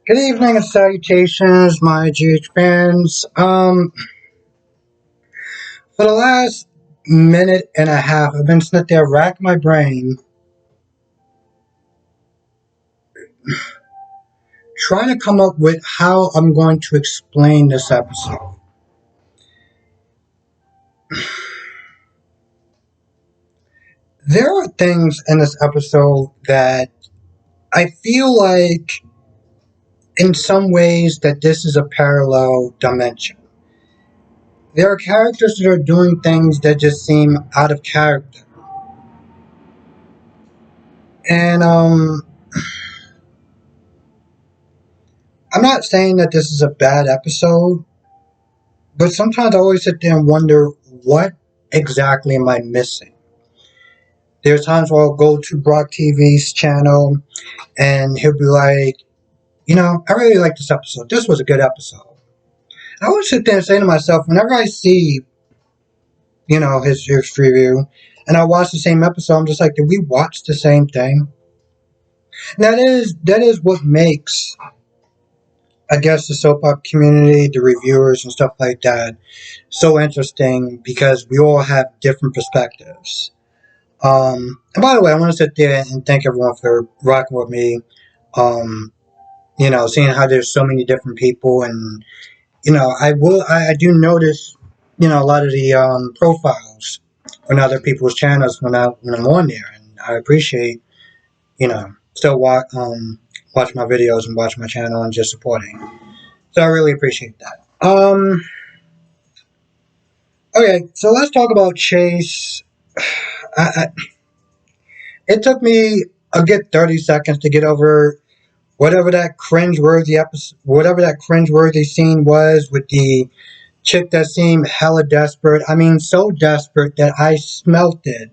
Good evening and salutations, my GH fans. For the last minute and a half, I've been sitting there racking my brain, trying to come up with how I'm going to explain this episode. There are things in this episode that I feel like, in some ways, that this is a parallel dimension. There are characters that are doing things that just seem out of character. And, I'm not saying that this is a bad episode, but sometimes I always sit there and wonder, what exactly am I missing? There's times where I'll go to Brock TV's channel and he'll be like, I really like this episode. This was a good episode. I would sit there and say to myself, whenever I see, his review, and I watch the same episode, I'm just like, did we watch the same thing? And that is what makes, I guess, the soap opera community, the reviewers and stuff like that, so interesting, because we all have different perspectives. And by the way, I want to sit there and thank everyone for rocking with me. Um, seeing how there's so many different people, and I do notice, a lot of the profiles on other people's channels when I'm on there, and I appreciate, still watch my videos and watch my channel and just supporting. So I really appreciate that. Okay, so let's talk about Chase. I, it took me a good 30 seconds to get over whatever that cringeworthy scene was with the chick that seemed hella desperate. I mean, so desperate that I smelt it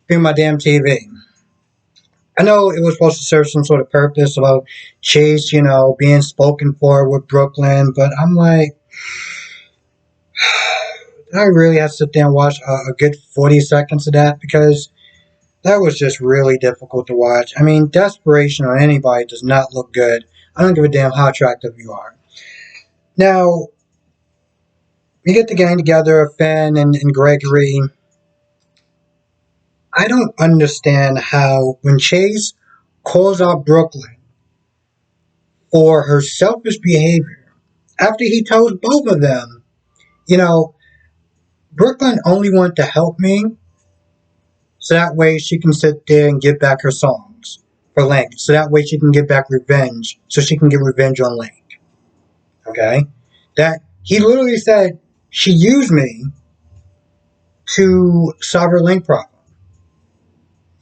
through my damn TV. I know it was supposed to serve some sort of purpose about Chase, being spoken for with Brooklyn, but I'm like, I really have to sit there and watch a good 40 seconds of that, because that was just really difficult to watch. I mean, desperation on anybody does not look good. I don't give a damn how attractive you are. Now, we get the gang together, Finn and Gregory. I don't understand how, when Chase calls out Brooklyn for her selfish behavior, after he tells both of them, you know, Brooklyn only wanted to help me so that way she can sit there and get back her songs for Link. So that way she can get back revenge. So she can get revenge on Link. Okay? That he literally said she used me to solve her Link problem.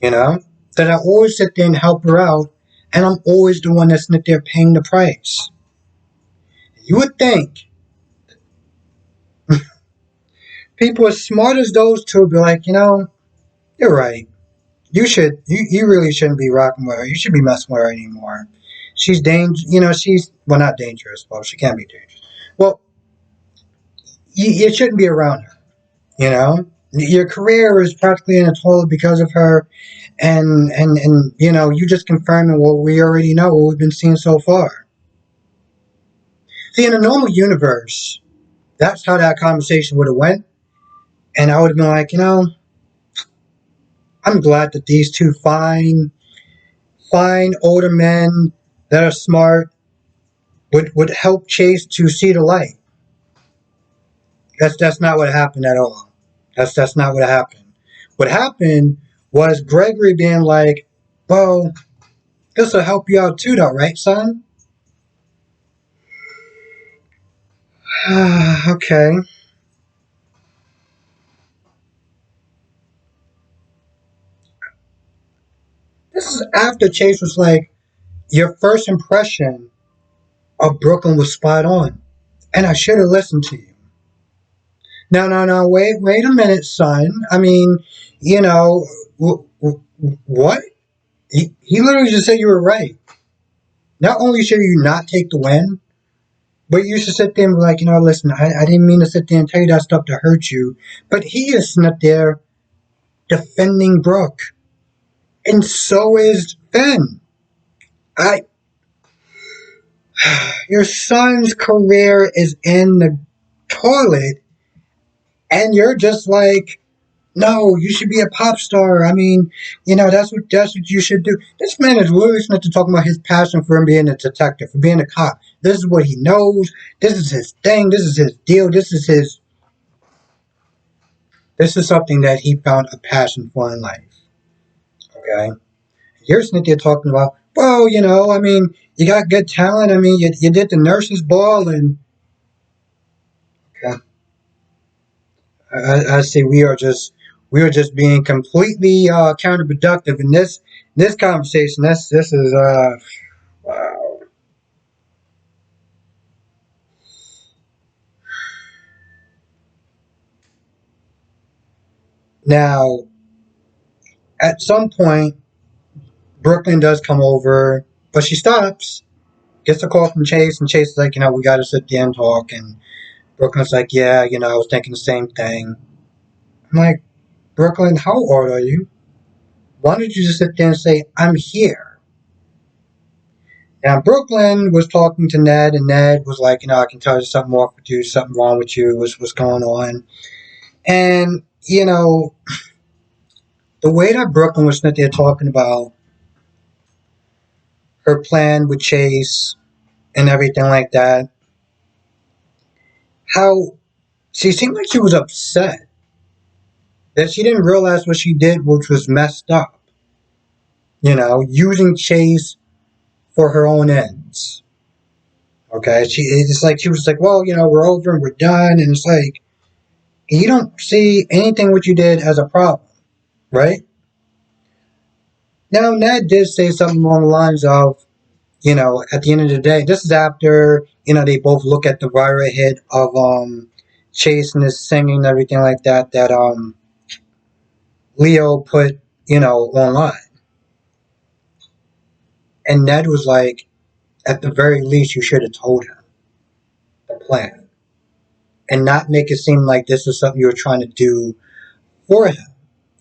That I always sit there and help her out, and I'm always the one that's not there paying the price. You would think people as smart as those two would be like, you're right. You really shouldn't be rocking with her. You should be messing with her anymore. She's she's, well, not dangerous. Well, she can be dangerous. Well, you shouldn't be around her, you know? Your career is practically in a toilet because of her, and you just confirming what we already know, what we've been seeing so far. See, in a normal universe, that's how that conversation would have went, and I would have been like, I'm glad that these two fine older men that are smart would help Chase to see the light. That's not what happened at all. That's not what happened. What happened was Gregory being like, well, this will help you out too, though, right, son? Okay. This is after Chase was like, your first impression of Brooklyn was spot on, and I should have listened to you. No, wait a minute, son. I mean, you know, what? He literally just said you were right. Not only should you not take the win, but you should sit there and be like, listen, I didn't mean to sit there and tell you that stuff to hurt you. But he is not there defending Brooke. And so is Finn. I Your son's career is in the toilet, and you're just like, no, you should be a pop star. I mean, that's what you should do. This man is literally supposed to talk about his passion for him being a detective, for being a cop. This is what he knows. This is his thing. This is his deal. This is something that he found a passion for in life. Okay, you're sitting there talking about, well, I mean, you got good talent. I mean, you did the nurses ball, and okay, I see we are just being completely counterproductive in this conversation. This is wow. Now, at some point, Brooklyn does come over, but she stops, gets a call from Chase, and Chase is like, we got to sit there and talk. And Brooklyn's like, yeah, I was thinking the same thing. I'm like, Brooklyn, how old are you? Why don't you just sit there and say, I'm here? Now, Brooklyn was talking to Ned, and Ned was like, I can tell you something off with you, something wrong with you, what's going on. And, the way that Brooklyn was sitting there talking about her plan with Chase and everything like that, how she seemed like she was upset that she didn't realize what she did, which was messed up. Using Chase for her own ends. Okay, she was like, well, we're over and we're done, and it's like you don't see anything what you did as a problem, right? Now Ned did say something along the lines of, at the end of the day, this is after they both look at the viral hit of Chase and his singing and everything like that Leo put online, and Ned was like, at the very least, you should have told him the plan and not make it seem like this is something you were trying to do for him.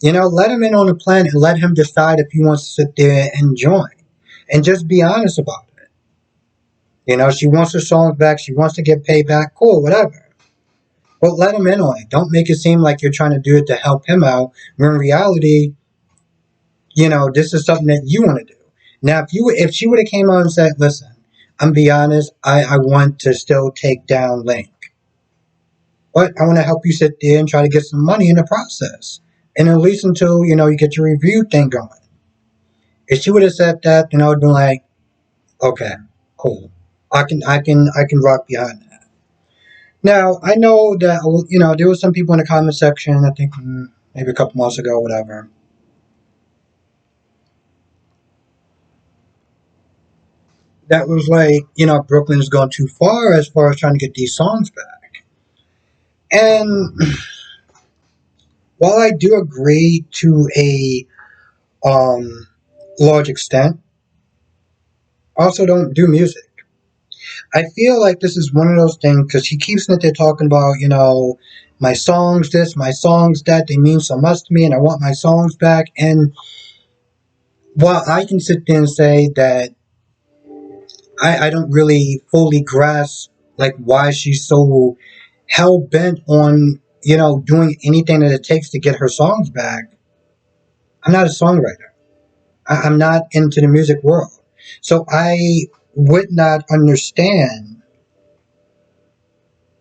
Let him in on the plan and let him decide if he wants to sit there and join. And just be honest about it. She wants her songs back. She wants to get paid back. Cool, whatever. But let him in on it. Don't make it seem like you're trying to do it to help him out. When in reality, this is something that you want to do. Now, if she would have came out and said, listen, I'm be honest, I want to still take down Link. But I want to help you sit there and try to get some money in the process. And at least until, you get your review thing going. If she would have said that, I'd been like, okay, cool. I can rock behind that. Now, I know that, there was some people in the comment section, I think maybe a couple months ago, whatever, that was like, Brooklyn is going too far as trying to get these songs back. And while I do agree to a um, large extent, I also don't do music. I feel like this is one of those things because he keeps sitting there talking about, my songs this, my songs that, they mean so much to me and I want my songs back. And while I can sit there and say that I don't really fully grasp like why she's so hell bent on, doing anything that it takes to get her songs back, I'm not a songwriter. I'm not into the music world. So I would not understand.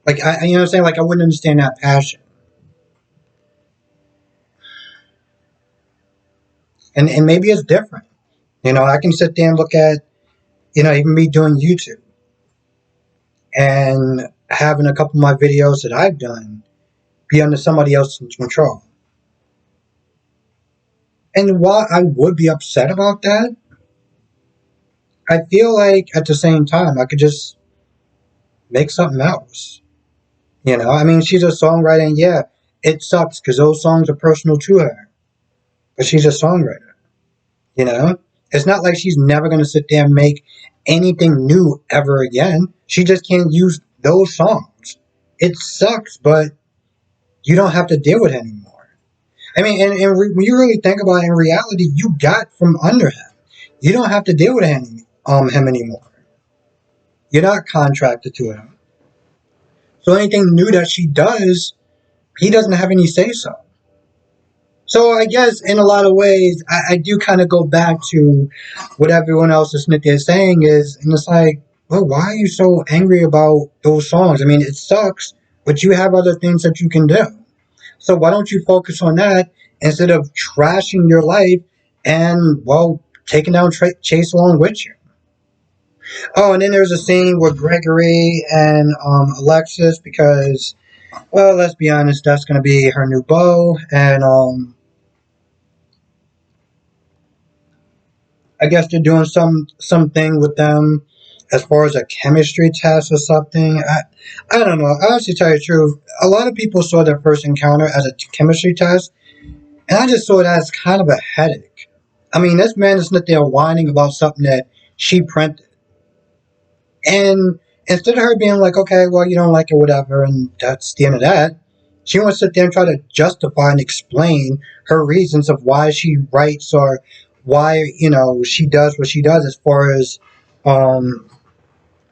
Like you know what I'm saying? Like I wouldn't understand that passion. And maybe it's different. I can sit there and look at, even me doing YouTube and having a couple of my videos that I've done be under somebody else's control. And while I would be upset about that, I feel like at the same time I could just make something else. I mean, she's a songwriter, and yeah, it sucks because those songs are personal to her, but she's a songwriter. You know, it's not like she's never going to sit there and make anything new ever again. She just can't use those songs. It sucks, but you don't have to deal with it anymore. I mean, when you really think about it, in reality, you got from under him. You don't have to deal with him anymore. You're not contracted to him. So anything new that she does, he doesn't have any say so. So I guess in a lot of ways, I do kind of go back to what everyone else is saying is, and it's like, well, why are you so angry about those songs? I mean, it sucks, but you have other things that you can do. So why don't you focus on that instead of trashing your life and, well, taking down Chase along with you? Oh, and then there's a scene with Gregory and Alexis because, well, let's be honest, that's going to be her new beau, and I guess they're doing something with them as far as a chemistry test or something. I don't know. I honestly tell you the truth. A lot of people saw their first encounter as a chemistry test, and I just saw it as kind of a headache. I mean, this man is not there whining about something that she printed. And instead of her being like, okay, well, you don't like it, whatever, and that's the end of that, she wants to sit there and try to justify and explain her reasons of why she writes or why, she does what she does as far as um,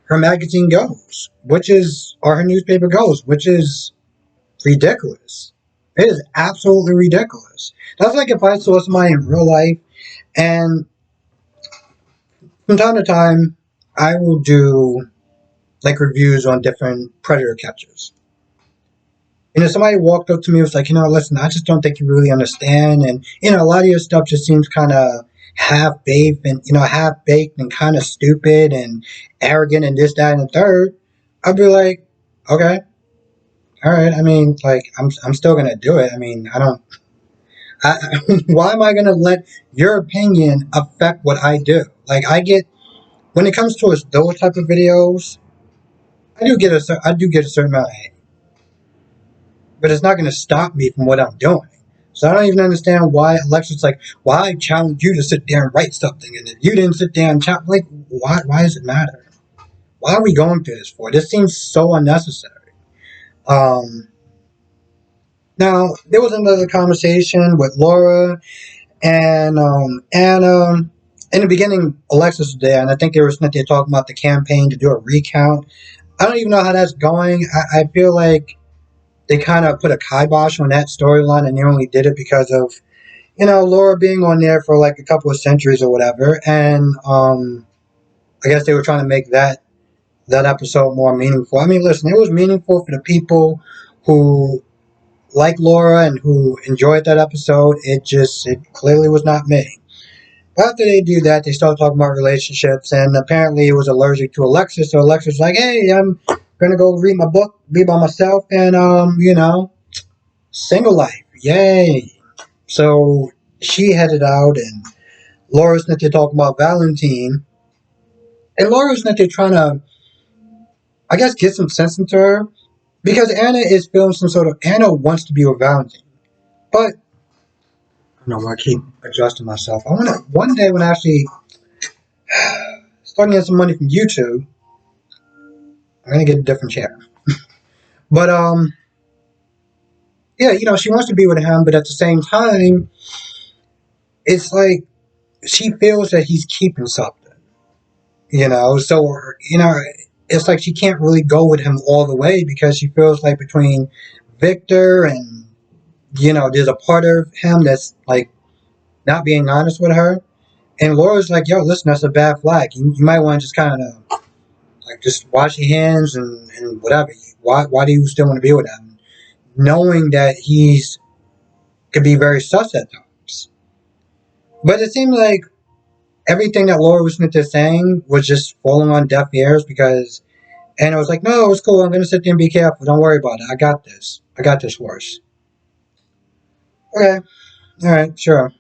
her magazine goes, or her newspaper goes, which is ridiculous. It is absolutely ridiculous. That's like if I saw somebody in real life, and from time to time, I will do like reviews on different predator catchers. And if somebody walked up to me and was like, listen, I just don't think you really understand. And, a lot of your stuff just seems kind of half baked and kind of stupid and arrogant and this, that, and the third. I'd be like, okay, all right. I mean, like, I'm still going to do it. I mean, why am I going to let your opinion affect what I do? Like, when it comes to those type of videos, I do get a certain amount of hate, but it's not going to stop me from what I'm doing. So I don't even understand why Alexa's like, well, I challenge you to sit there and write something, and if you didn't sit there and challenge, like, why does it matter? Why are we going through this for? This seems so unnecessary. Um, Now, there was another conversation with Laura and Anna. In the beginning, Alexis was there, and I think they were sitting there talking about the campaign to do a recount. I don't even know how that's going. I feel like they kind of put a kibosh on that storyline, and they only did it because of Laura being on there for like a couple of centuries or whatever, and I guess they were trying to make that episode more meaningful. I mean, listen, it was meaningful for the people who like Laura and who enjoyed that episode. It clearly was not me. But after they do that, they start talking about relationships, and apparently it was allergic to Alexis. So Alexis was like, "Hey, I'm gonna go read my book, be by myself, and single life, yay!" So she headed out, and Laura's not there talking about Valentine, and Laura's not there trying to, I guess, get some sense into her because Anna is feeling Anna wants to be with Valentine, but I don't know, I keep adjusting myself. I want to one day when I actually start getting some money from YouTube, I'm gonna get a different chair. But yeah, she wants to be with him, but at the same time, it's like she feels that he's keeping something. So it's like she can't really go with him all the way because she feels like between Victor and there's a part of him that's like not being honest with her. And Laura's like, yo, listen, that's a bad flag. You might want to just kind of like just wash your hands and whatever. Why do you still want to be with him? Knowing that he's could be very sus at times. But it seemed like everything that Laura Smith is saying was just falling on deaf ears because Anna was like, no, it's cool. I'm going to sit there and be careful. Don't worry about it. I got this. I got this horse. Okay. All right. Sure.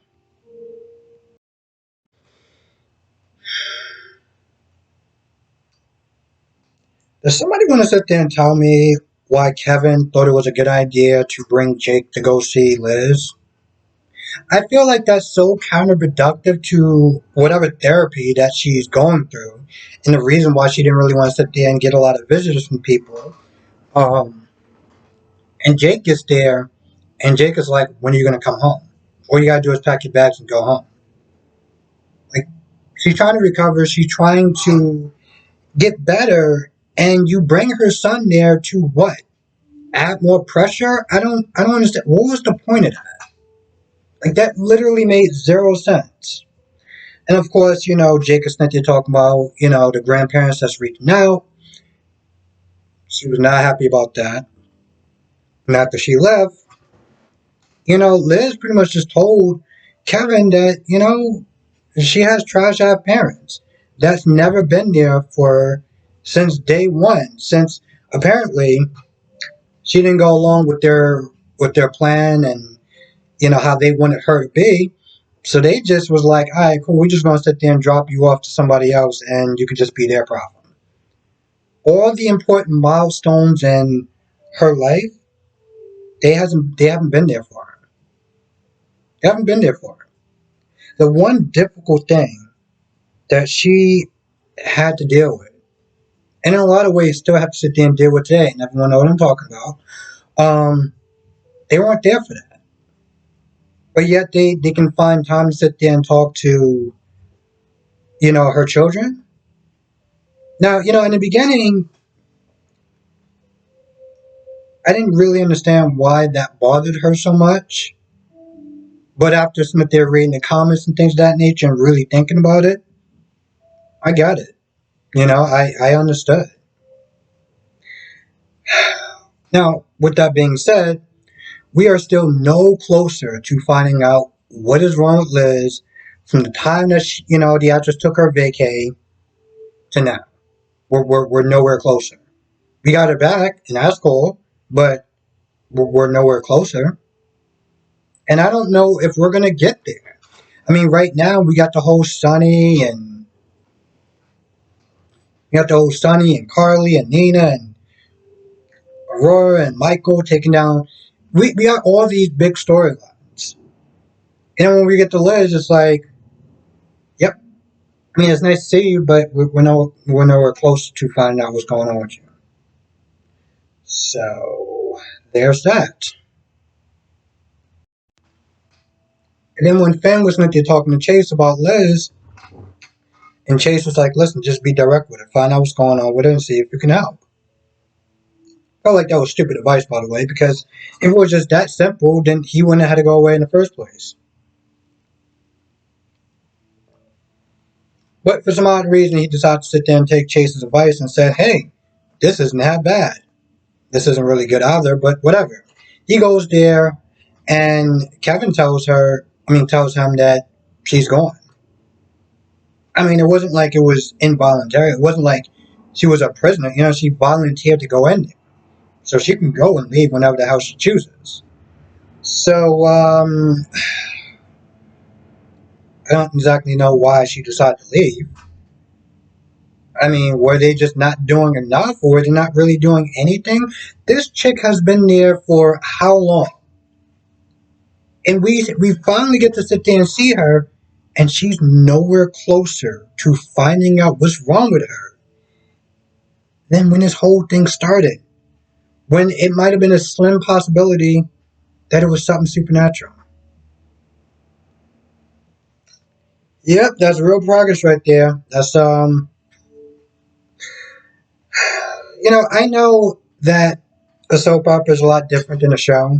Does somebody want to sit there and tell me why Kevin thought it was a good idea to bring Jake to go see Liz? I feel like that's so counterproductive to whatever therapy that she's going through, and the reason why she didn't really want to sit there and get a lot of visitors from people. Um, and Jake gets there, and Jake is like, "When are you going to come home? All you gotta do is pack your bags and go home." Like she's trying to recover. She's trying to get better, and you bring her son there to what? Add more pressure? I don't understand. What was the point of that? Like that literally made zero sense. And of course, Jake and Cynthia talking about, the grandparents that's reaching out. She was not happy about that. And after she left, Liz pretty much just told Kevin that, she has trash ass parents. That's never been there for since day one. Since apparently she didn't go along with their plan and how they wanted her to be. So they just was like, all right, cool, we're just gonna sit there and drop you off to somebody else and you can just be their problem. All the important milestones in her life, they haven't been there for her. They haven't been there for her. The one difficult thing that she had to deal with, and in a lot of ways still have to sit there and deal with today, and everyone know what I'm talking about. They weren't there for that. But yet they can find time to sit there and talk to, her children. Now, in the beginning, I didn't really understand why that bothered her so much. But after some of their reading the comments and things of that nature and really thinking about it, I got it. I understood. Now, with that being said, we are still no closer to finding out what is wrong with Liz from the time that the actress took her vacay to now. We're nowhere closer. We got her back, and that's cool, but we're nowhere closer. And I don't know if we're gonna get there. I mean, right now we got the whole Sonny and Carly and Nina and Aurora and Michael taking down. We got all these big storylines. And when we get to Liz, it's like, yep. I mean, it's nice to see you, but we're nowhere close to finding out what's going on with you. So there's that. And then when Finn was went there talking to Chase about Liz, and Chase was like, listen, just be direct with her. Find out what's going on with her and see if you can help. Felt like that was stupid advice, by the way, because if it was just that simple, then he wouldn't have had to go away in the first place. But for some odd reason, he decided to sit there and take Chase's advice and said, hey, this isn't that bad. This isn't really good either, but whatever. He goes there, and Kevin tells him that she's gone. I mean, it wasn't like it was involuntary. It wasn't like she was a prisoner. She volunteered to go in there. So she can go and leave whenever the hell she chooses. So, I don't exactly know why she decided to leave. I mean, were they just not doing enough, or were they not really doing anything? This chick has been there for how long? And we finally get to sit there and see her, and she's nowhere closer to finding out what's wrong with her than when this whole thing started. When it might have been a slim possibility that it was something supernatural. Yep, that's real progress right there. That's I know that a soap opera is a lot different than a show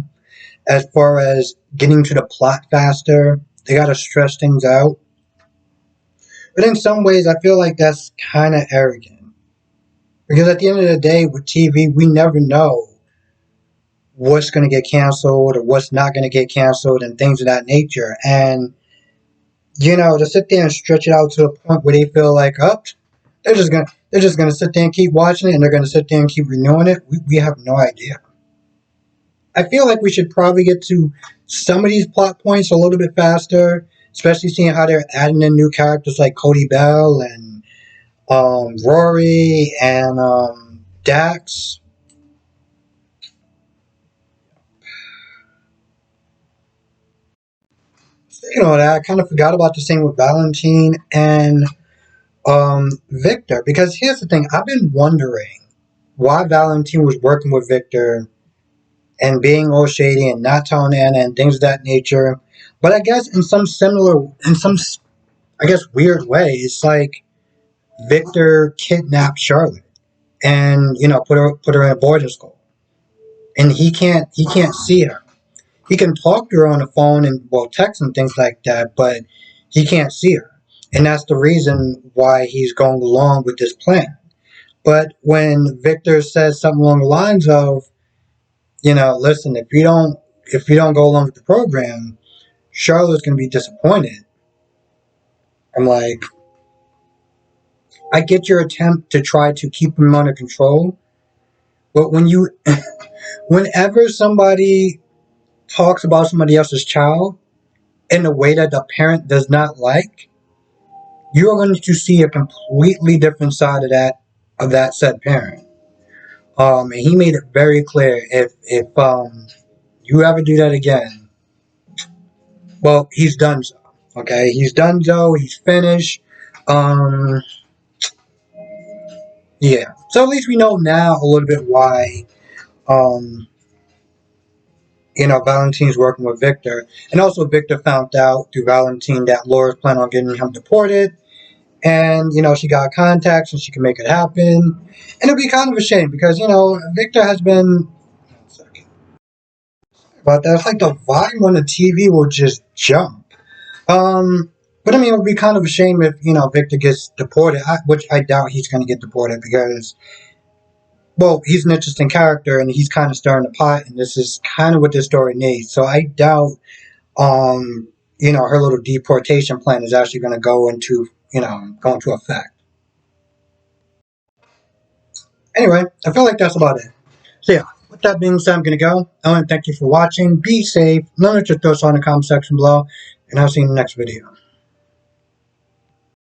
as far as getting to the plot faster. They gotta stretch things out. But in some ways I feel like that's kinda arrogant. Because at the end of the day with TV we never know what's gonna get canceled or what's not gonna get canceled and things of that nature. And to sit there and stretch it out to the point where they feel like, oh, they're just gonna sit there and keep watching it, and they're gonna sit there and keep renewing it. We have no idea. I feel like we should probably get to some of these plot points a little bit faster, especially seeing how they're adding in new characters like Cody Bell and Rory and Dax. Speaking of that, I kind of forgot about the scene with Valentine and Victor, because here's the thing: I've been wondering why Valentine was working with Victor and being all shady and not telling Anna and things of that nature. But I guess in some weird way, it's like Victor kidnapped Charlotte and put her in a boarding school, and he can't see her. He can talk to her on the phone and text and things like that, but he can't see her, and that's the reason why he's going along with this plan. But when Victor says something along the lines of, listen, if you don't go along with the program, Charlotte's going to be disappointed. I'm like, I get your attempt to try to keep him under control, but whenever somebody talks about somebody else's child in a way that the parent does not like, you're going to see a completely different side of that said parent. And he made it very clear, if you ever do that again, well, he's done so. Okay, he's done so. He's finished. Um, yeah. So at least we know now a little bit why um, Valentine's working with Victor, and also Victor found out through Valentine that Laura's planning on getting him deported, and she got contacts and she can make it happen, and it'd be kind of a shame because Victor has been. But that's like the volume on the TV will just jump. But I mean, it would be kind of a shame if Victor gets deported, which I doubt he's going to get deported because, well, he's an interesting character and he's kind of stirring the pot, and this is kind of what this story needs. So I doubt, her little deportation plan is actually going to go into effect. Anyway, I feel like that's about it. So yeah, with that being said, I'm going to go. I want to thank you for watching. Be safe. Let me know your thoughts on the comment section below, and I'll see you in the next video.